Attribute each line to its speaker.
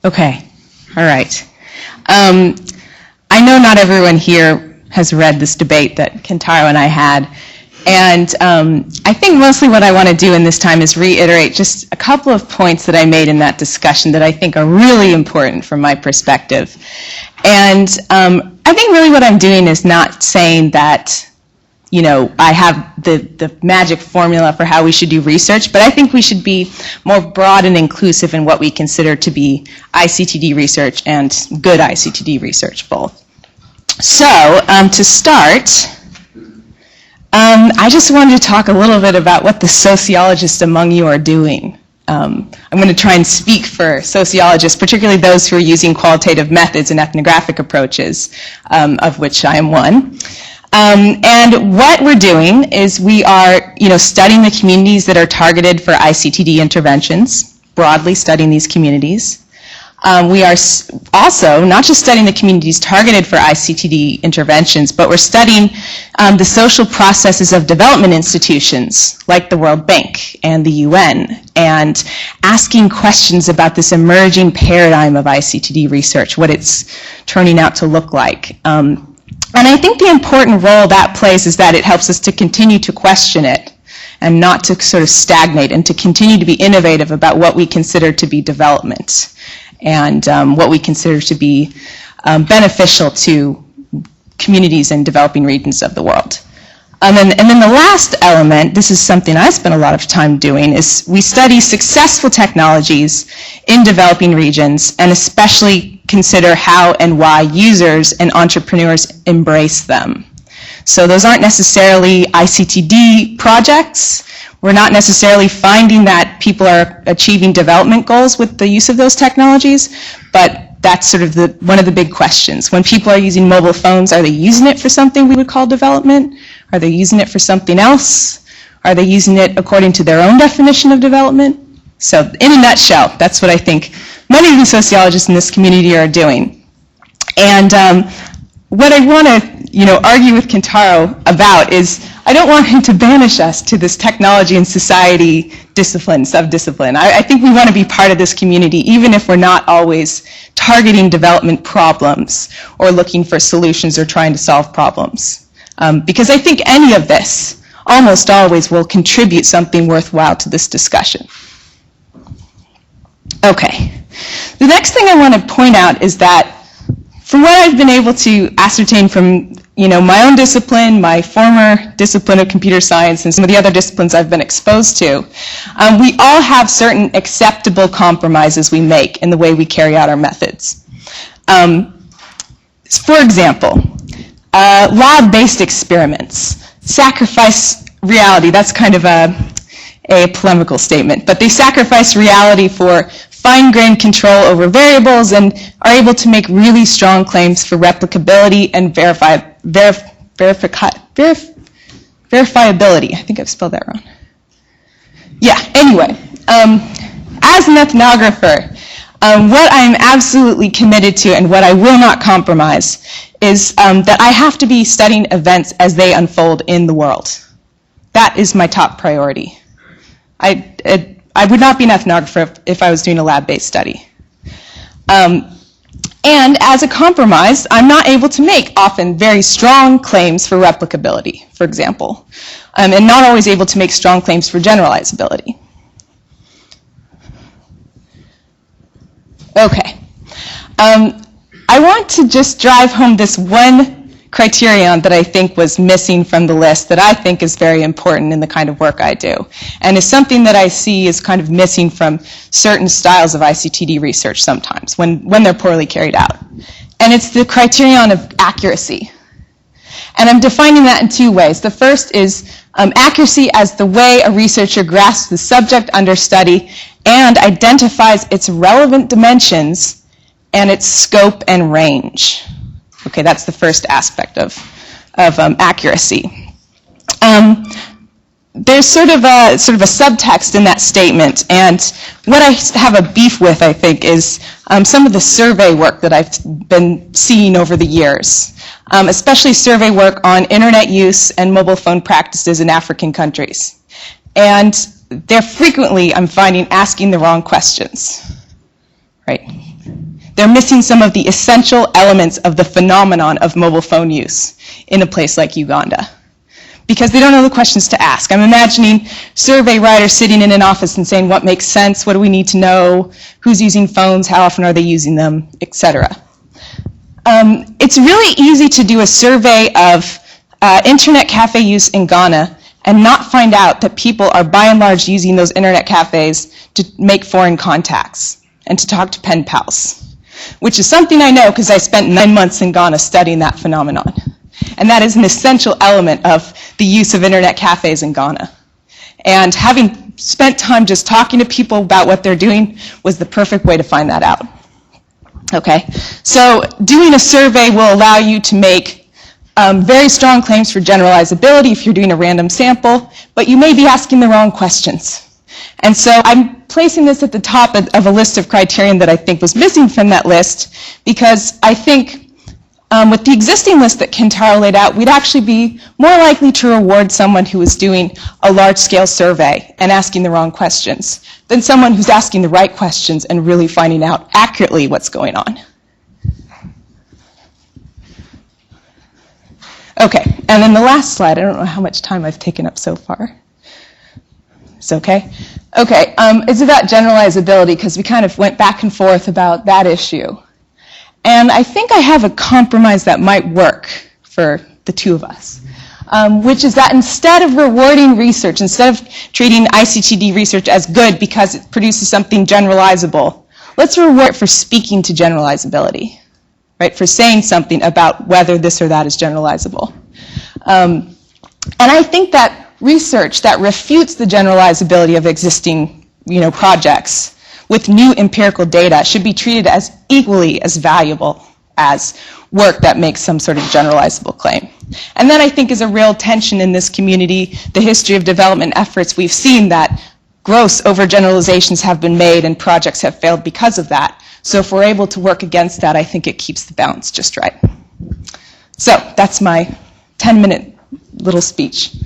Speaker 1: Okay, all right. I know not everyone here has read this debate that Kentaro and I had, and I think mostly what I want to do in this time is reiterate just a couple of points that I made in that discussion that I think are really important from my perspective. And I think really what I'm doing is not saying that, you know, I have the magic formula for how we should do research, but I think we should be more broad and inclusive in what we consider to be ICTD research and good ICTD research both. So to start, I just wanted to talk a little bit about what the sociologists among you are doing. I'm going to try and speak for sociologists, particularly those who are using qualitative methods and ethnographic approaches, of which I am one. And what we're doing is we are, studying the communities that are targeted for ICTD interventions, broadly studying these communities. We are also not just studying the communities targeted for ICTD interventions, but we're studying the social processes of development institutions like the World Bank and the UN, and asking questions about this emerging paradigm of ICTD research, what it's turning out to look like. And I think the important role that plays is that it helps us to continue to question it and not to sort of stagnate, and to continue to be innovative about what we consider to be development and what we consider to be beneficial to communities in developing regions of the world. And then the last element, this is something I spent a lot of time doing, is we study successful technologies in developing regions and especially consider how and why users and entrepreneurs embrace them. So those aren't necessarily ICTD projects. We're not necessarily finding that people are achieving development goals with the use of those technologies, but that's sort of one of the big questions. When people are using mobile phones, are they using it for something we would call development? Are they using it for something else? Are they using it according to their own definition of development? So in a nutshell, that's what I think many of the sociologists in this community are doing. And what I want to argue with Kentaro about is I don't want him to banish us to this technology and society discipline, sub-discipline. I think we want to be part of this community, even if we're not always targeting development problems or looking for solutions or trying to solve problems. Because I think any of this almost always will contribute something worthwhile to this discussion. Okay. The next thing I want to point out is that from what I've been able to ascertain from my own discipline, my former discipline of computer science, and some of the other disciplines I've been exposed to, we all have certain acceptable compromises we make in the way we carry out our methods. For example, lab-based experiments sacrifice reality. That's kind of a polemical statement, but they sacrifice reality for fine-grained control over variables and are able to make really strong claims for replicability and verifiability. I think I've spelled that wrong. Yeah, anyway, as an ethnographer, what I'm absolutely committed to and what I will not compromise is that I have to be studying events as they unfold in the world. That is my top priority. I would not be an ethnographer if I was doing a lab-based study. And as a compromise, I'm not able to make often very strong claims for replicability, for example, and not always able to make strong claims for generalizability. Okay. I want to just drive home this one criterion that I think was missing from the list that I think is very important in the kind of work I do, and is something that I see is kind of missing from certain styles of ICTD research sometimes when they're poorly carried out. And it's the criterion of accuracy. And I'm defining that in two ways. The first is accuracy as the way a researcher grasps the subject under study and identifies its relevant dimensions and its scope and range. Okay, that's the first aspect of accuracy. There's sort of a subtext in that statement, and what I have a beef with, I think, is some of the survey work that I've been seeing over the years, especially survey work on internet use and mobile phone practices in African countries. And they're frequently, I'm finding, asking the wrong questions, right? they're missing some of the essential elements of the phenomenon of mobile phone use in a place like Uganda, because they don't know the questions to ask. I'm imagining survey writers sitting in an office and saying, what makes sense, what do we need to know, who's using phones, how often are they using them, etc. It's really easy to do a survey of internet cafe use in Ghana and not find out that people are by and large using those internet cafes to make foreign contacts and to talk to pen pals, which is something I know because I spent 9 months in Ghana studying that phenomenon. And that is an essential element of the use of internet cafes in Ghana. And having spent time just talking to people about what they're doing was the perfect way to find that out. Okay, so doing a survey will allow you to make very strong claims for generalizability if you're doing a random sample, but you may be asking the wrong questions. And so I'm placing this at the top of a list of criterion that I think was missing from that list, because I think with the existing list that Kentaro laid out, we'd actually be more likely to reward someone who is doing a large-scale survey and asking the wrong questions than someone who's asking the right questions and really finding out accurately what's going on. Okay, and then the last slide, I don't know how much time I've taken up so far. It's okay? Okay, it's about generalizability, because we kind of went back and forth about that issue. And I think I have a compromise that might work for the two of us, which is that instead of rewarding research, instead of treating ICTD research as good because it produces something generalizable, let's reward it for speaking to generalizability, right? For saying something about whether this or that is generalizable. And I think that research that refutes the generalizability of existing, projects with new empirical data should be treated as equally as valuable as work that makes some sort of generalizable claim. And that, I think, is a real tension in this community. The history of development efforts, we've seen that gross overgeneralizations have been made and projects have failed because of that. So if we're able to work against that, I think it keeps the balance just right. So that's my 10-minute little speech.